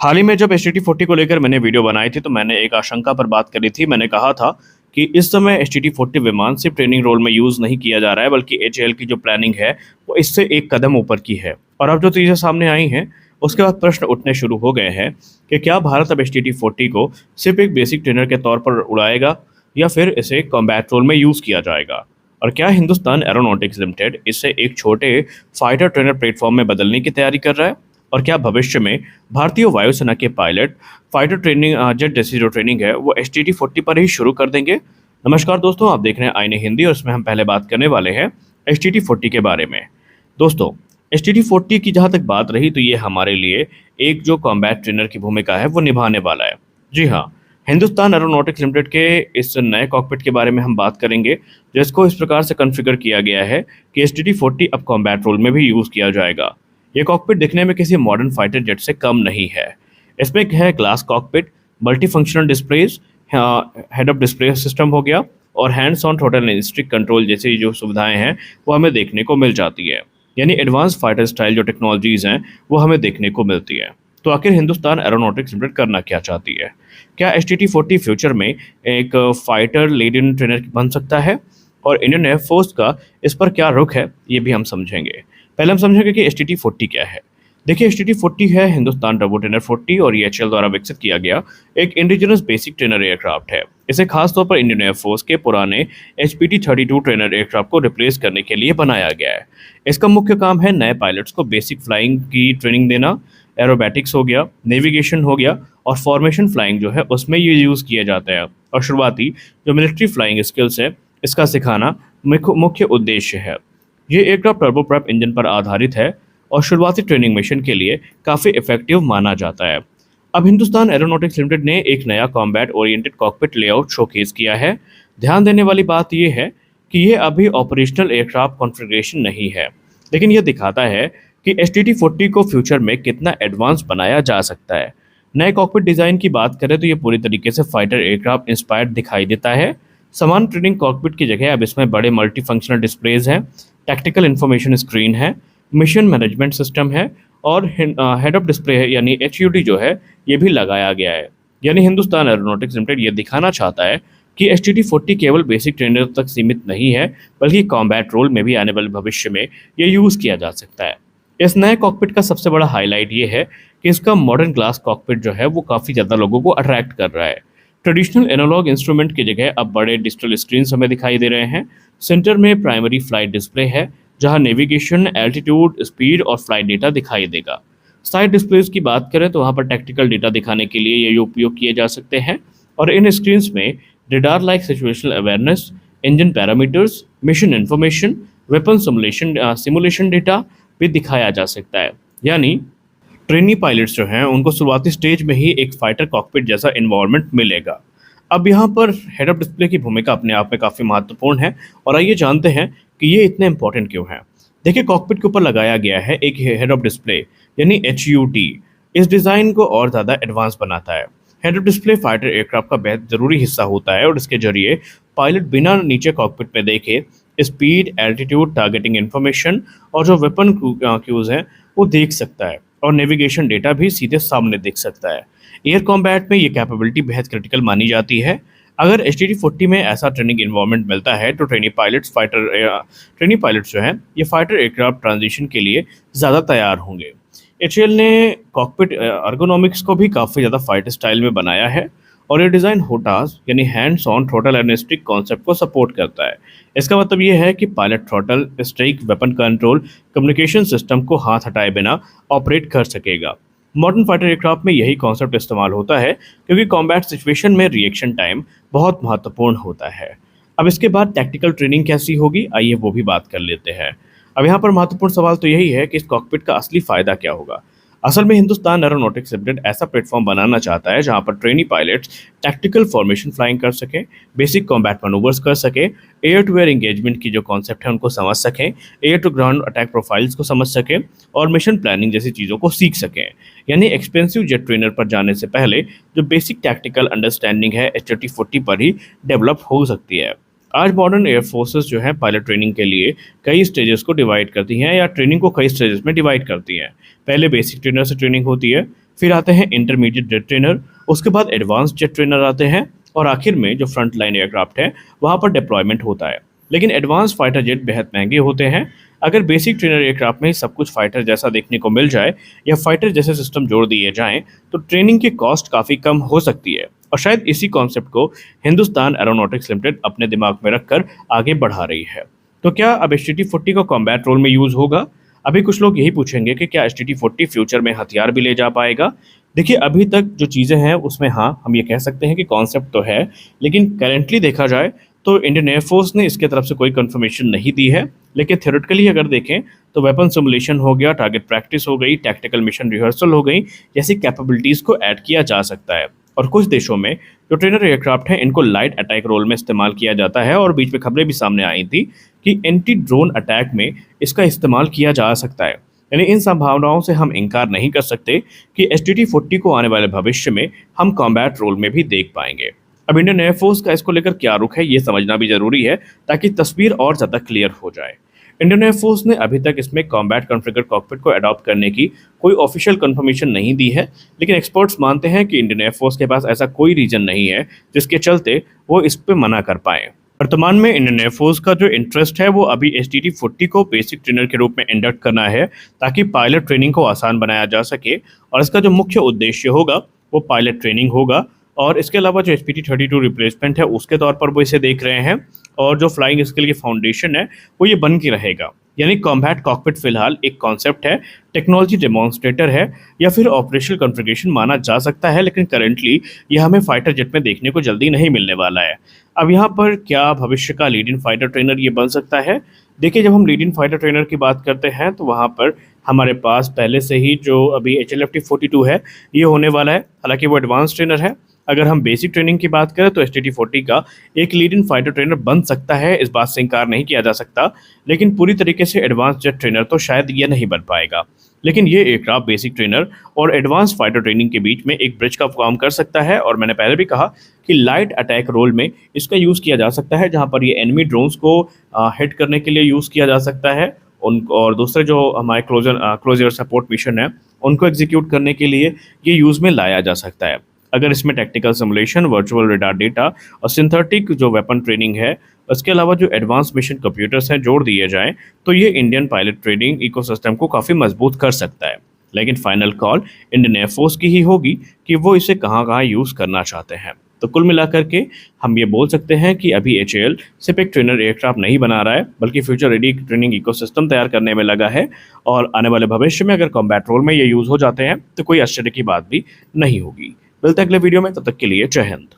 हाल ही में जब एच-टी-40 को लेकर मैंने वीडियो बनाई थी, तो मैंने एक आशंका पर बात करी थी। मैंने कहा था कि इस समय एच-टी-40 विमान सिर्फ ट्रेनिंग रोल में यूज़ नहीं किया जा रहा है, बल्कि एचएएल की जो प्लानिंग है, वो इससे एक कदम ऊपर की है। और अब जो चीज़ें सामने आई हैं, उसके बाद प्रश्न उठने शुरू हो गए हैं कि क्या भारत अब एच-टी-40 को सिर्फ एक बेसिक ट्रेनर के तौर पर उड़ाएगा या फिर इसे कॉम्बैट रोल में यूज़ किया जाएगा? और क्या हिंदुस्तान एरोनॉटिक्स लिमिटेड इसे एक छोटे फाइटर ट्रेनर प्लेटफॉर्म में बदलने की तैयारी कर रहा है? और क्या भविष्य में भारतीय वायुसेना के पायलट फाइटर ट्रेनिंग जेट जैसी जो ट्रेनिंग है वो एच-टी-40 पर ही शुरू कर देंगे? नमस्कार दोस्तों, आप देख रहे हैं आईने हिंदी और इसमें हम पहले बात करने वाले हैं एच-टी-40 के बारे में। दोस्तों, एच-टी-40 की जहाँ तक बात रही तो ये हमारे लिए एक जो कॉम्बैट ट्रेनर की भूमिका है वो निभाने वाला है। जी हाँ, हिंदुस्तान एरोनॉटिक्स लिमिटेड के इस नए कॉकपिट के बारे में हम बात करेंगे, जिसको इस प्रकार से कॉन्फ़िगर किया गया है कि एच-टी-40 अब कॉम्बैट रोल में भी यूज़ किया जाएगा। ये कॉकपिट दिखने में किसी मॉडर्न फाइटर जेट से कम नहीं है। इसमें है glass cockpit, multi functional displays, head up display system हो गया और hands on throttle and stick control जैसी जो सुविधाएं हैं वो हमें देखने को मिल जाती है। यानी एडवांस फाइटर स्टाइल जो टेक्नोलॉजीज हैं वो हमें देखने को मिलती है। तो आखिर हिंदुस्तान एरोनॉटिक्स लिमिटेड करना क्या चाहती है? क्या एच-टी-40 फ्यूचर में एक फाइटर लेडन ट्रेनर बन सकता है? और इंडियन एयरफोर्स का इस पर क्या रुख है, ये भी हम समझेंगे। पहले हम समझेंगे कि एच-टी-40 क्या है। देखिए, एच-टी-40 है हिंदुस्तान टर्बो ट्रेनर 40 और ये एचएएल द्वारा विकसित किया गया एक इंडिजिनस बेसिक ट्रेनर एयरक्राफ्ट है। इसे खासतौर पर इंडियन एयरफोर्स के पुराने एचपीटी-32 ट्रेनर एयरक्राफ्ट को रिप्लेस करने के लिए बनाया गया है। इसका मुख्य काम है नए पायलट्स को बेसिक फ्लाइंग की ट्रेनिंग देना, एरोबैटिक्स हो गया, नेविगेशन हो गया और फॉर्मेशन फ्लाइंग जो है उसमें ये यूज़ किया जाता है। और शुरुआती जो मिलिट्री फ्लाइंग स्किल्स है इसका सिखाना मुख्य उद्देश्य है। ये एयरक्राफ्ट टर्बोप्रॉप इंजन पर आधारित है और शुरुआती ट्रेनिंग मिशन के लिए काफ़ी इफेक्टिव माना जाता है। अब हिंदुस्तान एरोनॉटिक्स लिमिटेड ने एक नया combat oriented cockpit layout showcase किया है। ध्यान देने वाली बात यह है कि ये अभी ऑपरेशनल एयरक्राफ्ट कॉन्फ़िगरेशन नहीं है, लेकिन यह दिखाता है कि एच-टी-40 को फ्यूचर में कितना एडवांस बनाया जा सकता है। नए कॉकपिट डिज़ाइन की बात करें तो ये पूरी तरीके से फाइटर एयरक्राफ्ट इंस्पायर्ड दिखाई देता है। समान ट्रेनिंग कॉकपिट की जगह अब इसमें बड़े मल्टी फंक्शनल डिस्प्लेज हैं, टैक्टिकल इन्फॉर्मेशन स्क्रीन है, मिशन मैनेजमेंट सिस्टम है और हेड अप डिस्प्ले है यानी एचयूडी जो है ये भी लगाया गया है। यानी हिंदुस्तान एरोनॉटिक्स लिमिटेड ये दिखाना चाहता है कि एच-टी-40 केवल बेसिक ट्रेनर तक सीमित नहीं है, बल्कि कॉम्बैट रोल में भी आने वाले भविष्य में ये यूज़ किया जा सकता है। इस नए कॉकपिट का सबसे बड़ा हाईलाइट ये है कि इसका मॉडर्न ग्लास कॉकपिट जो है वो काफ़ी ज़्यादा लोगों को अट्रैक्ट कर रहा है। ट्रेडिशनल एनालॉग इंस्ट्रूमेंट की जगह अब बड़े डिजिटल स्क्रीन हमें दिखाई दे रहे हैं। सेंटर में प्राइमरी फ्लाइट डिस्प्ले है, जहां नेविगेशन, एल्टीट्यूड, स्पीड और फ्लाइट डेटा दिखाई देगा। साइड डिस्प्लेज की बात करें तो वहां पर टैक्टिकल डेटा दिखाने के लिए ये उपयोग किए जा सकते हैं और इन स्क्रीन्स में radar like situational awareness, engine parameters, mission information, weapon simulation data भी दिखाया जा सकता है। यानी ट्रेनी पायलट्स जो हैं उनको शुरुआती स्टेज में ही एक फाइटर कॉकपिट जैसा इन्वायरमेंट मिलेगा। अब यहाँ पर हेड अप डिस्प्ले की भूमिका अपने आप में काफ़ी महत्वपूर्ण है और आइए जानते हैं कि ये इतने इंपॉर्टेंट क्यों है। देखिए, कॉकपिट के ऊपर लगाया गया है एक हेड अप डिस्प्ले यानी एचयूडी। इस डिज़ाइन को और ज़्यादा एडवांस बनाता है। Head up display fighter aircraft का बेहद ज़रूरी हिस्सा होता है और इसके जरिए पायलट बिना नीचे कॉकपिट में देखे स्पीड, एल्टीट्यूड, टारगेटिंग इन्फॉर्मेशन और जो वेपन क्यूज़ हैं वो देख सकता है और नेविगेशन डेटा भी सीधे सामने देख सकता है। एयर कॉम्बैट में ये कैपेबिलिटी बेहद क्रिटिकल मानी जाती है। अगर एच-टी-40 में ऐसा ट्रेनिंग इन्वायरमेंट मिलता है तो ट्रेनी पायलट्स जो हैं ये फाइटर एयरक्राफ्ट ट्रांजिशन के लिए ज़्यादा तैयार होंगे। एचएएल ने कॉकपिट अर्गोनॉमिक्स को भी काफ़ी ज़्यादा फाइटर स्टाइल में बनाया है और ये डिज़ाइन होटास यानी hands on throttle and stick concept को सपोर्ट करता है। इसका मतलब ये है कि pilot throttle, stick, weapon control, communication system को हाथ हटाए बिना ऑपरेट कर सकेगा। मॉडर्न फाइटर एयरक्राफ्ट में यही कॉन्सेप्ट इस्तेमाल होता है क्योंकि कॉम्बैट सिचुएशन में रिएक्शन टाइम बहुत महत्वपूर्ण होता है। अब इसके बाद टैक्टिकल ट्रेनिंग कैसी होगी, आइए वो भी बात कर लेते हैं। अब यहाँ पर महत्वपूर्ण सवाल तो यही है कि इस कॉकपिट का असली फ़ायदा क्या होगा। असल में हिंदुस्तान एरोनॉटिक्स लिमिटेड ऐसा प्लेटफॉर्म बनाना चाहता है जहां पर trainee pilots tactical formation flying कर सकें, बेसिक कॉम्बैट मैनूवर्स कर सकें, एयर टू एयर एंगेजमेंट की जो कॉन्सेप्ट है उनको समझ सकें, air to ground attack profiles को समझ सकें और मिशन प्लानिंग जैसी चीज़ों को सीख सकें। यानी एक्सपेंसिव जेट ट्रेनर पर जाने से पहले जो बेसिक टैक्टिकल अंडरस्टैंडिंग है एच-टी-40 पर ही डेवलप हो सकती है। आज मॉडर्न एयर फोर्सेस जो है पायलट ट्रेनिंग के लिए कई स्टेजेस को डिवाइड करती हैं या ट्रेनिंग को कई स्टेजेस में डिवाइड करती हैं। पहले बेसिक ट्रेनर से ट्रेनिंग होती है, फिर आते हैं इंटरमीडिएट जेट ट्रेनर, उसके बाद एडवांस जेट ट्रेनर आते हैं और आखिर में जो फ्रंट लाइन एयरक्राफ्ट है वहाँ पर डिप्लॉयमेंट होता है। लेकिन एडवांस फाइटर जेट बेहद महंगे होते हैं। अगर बेसिक ट्रेनर एयरक्राफ्ट में सब कुछ फाइटर जैसा देखने को मिल जाए या फाइटर जैसे सिस्टम जोड़ दिए जाएं तो ट्रेनिंग की कॉस्ट काफ़ी कम हो सकती है, और शायद इसी कॉन्सेप्ट को हिंदुस्तान एरोनॉटिक्स लिमिटेड अपने दिमाग में रखकर आगे बढ़ा रही है। तो क्या अब HTT-40 का कॉम्बैट रोल में यूज़ होगा? अभी कुछ लोग यही पूछेंगे कि क्या HTT-40 फ्यूचर में हथियार भी ले जा पाएगा? देखिए, अभी तक जो चीज़ें हैं उसमें हाँ, हम ये कह सकते हैं कि कॉन्सेप्ट तो है, लेकिन करेंटली देखा जाए तो इंडियन एयरफोर्स ने इसके तरफ से कोई कंफर्मेशन नहीं दी है। लेकिन थ्योरेटिकली अगर देखें तो वेपन सिमुलेशन हो गया, टारगेट प्रैक्टिस हो गई, टैक्टिकल मिशन रिहर्सल हो गई, जैसी कैपेबिलिटीज़ को ऐड किया जा सकता है। और कुछ देशों में जो ट्रेनर एयरक्राफ्ट हैं इनको लाइट अटैक रोल में इस्तेमाल किया जाता है, और बीच में खबरें भी सामने आई थी कि एंटी ड्रोन अटैक में इसका इस्तेमाल किया जा सकता है। यानी इन संभावनाओं से हम इनकार नहीं कर सकते कि HTT-40 को आने वाले भविष्य में हम कॉम्बैट रोल में भी देख पाएंगे। अब इंडियन एयरफोर्स का इसको लेकर क्या रुख है ये समझना भी जरूरी है, ताकि तस्वीर और ज़्यादा क्लियर हो जाए। इंडियन एयरफोर्स ने अभी तक इसमें कॉम्बैट कॉन्फ़िगर कॉकपिट को अडॉप्ट करने की कोई ऑफिशियल कंफर्मेशन नहीं दी है, लेकिन एक्सपर्ट्स मानते हैं कि इंडियन एयरफोर्स के पास ऐसा कोई रीजन नहीं है जिसके चलते वो इस पे मना कर पाए। वर्तमान में इंडियन एयरफोर्स का जो इंटरेस्ट है वो अभी HTT-40 को बेसिक ट्रेनर के रूप में इंडक्ट करना है, ताकि पायलट ट्रेनिंग को आसान बनाया जा सके, और इसका जो मुख्य उद्देश्य होगा वो पायलट ट्रेनिंग होगा। और इसके अलावा जो HPT-32 रिप्लेसमेंट है उसके तौर पर वो इसे देख रहे हैं, और जो फ्लाइंग स्किल की फाउंडेशन है वो ये बन के रहेगा। यानी कॉम्बैट कॉकपिट फिलहाल एक कॉन्सेप्ट है, टेक्नोलॉजी डेमोन्स्ट्रेटर है, या फिर ऑपरेशनल कॉन्फ़िगरेशन माना जा सकता है, लेकिन करेंटली यह हमें फाइटर जेट में देखने को जल्दी नहीं मिलने वाला है। अब यहाँ पर क्या भविष्य का लीड इन फाइटर ट्रेनर ये बन सकता है? देखिए, जब हम लीड इन फाइटर ट्रेनर की बात करते हैं तो वहाँ पर हमारे पास पहले से ही जो अभी HLFT-42 है ये होने वाला है, हालांकि वो एडवांस ट्रेनर है। अगर हम बेसिक ट्रेनिंग की बात करें तो HTT-40 का एक लीड इन फाइटर ट्रेनर बन सकता है, इस बात से इनकार नहीं किया जा सकता, लेकिन पूरी तरीके से एडवांस जेट ट्रेनर तो शायद ये नहीं बन पाएगा। लेकिन ये एयरक्राफ्ट बेसिक ट्रेनर और एडवांस फाइटर ट्रेनिंग के बीच में एक ब्रिज का काम कर सकता है, और मैंने पहले भी कहा कि लाइट अटैक रोल में इसका यूज़ किया जा सकता है, जहाँ पर ये एनिमी ड्रोन्स को हिट करने के लिए यूज़ किया जा सकता है उनको, और दूसरे जो हमारे क्लोज एयर सपोर्ट मिशन है उनको एग्जीक्यूट करने के लिए ये यूज़ में लाया जा सकता है। अगर इसमें technical simulation, virtual radar data और सिंथेटिक जो वेपन ट्रेनिंग है, उसके अलावा जो एडवांस मिशन कंप्यूटर्स हैं जोड़ दिए जाएं, तो ये इंडियन पायलट ट्रेनिंग इकोसिस्टम को काफ़ी मजबूत कर सकता है। लेकिन फाइनल कॉल इंडियन एयरफोर्स की ही होगी कि वो इसे कहाँ यूज़ करना चाहते हैं। तो कुल मिलाकर के हम ये बोल सकते हैं कि अभी HAL सिर्फ एक ट्रेनर एयरक्राफ्ट नहीं बना रहा है, बल्कि फ्यूचर रेडी ट्रेनिंग इकोसिस्टम तैयार करने में लगा है, और आने वाले भविष्य में अगर कॉम्बैट रोल में ये यूज़ हो जाते हैं तो कोई आश्चर्य की बात भी नहीं होगी। मिलते हैं अगले वीडियो में, तब तक के लिए जय हिंद।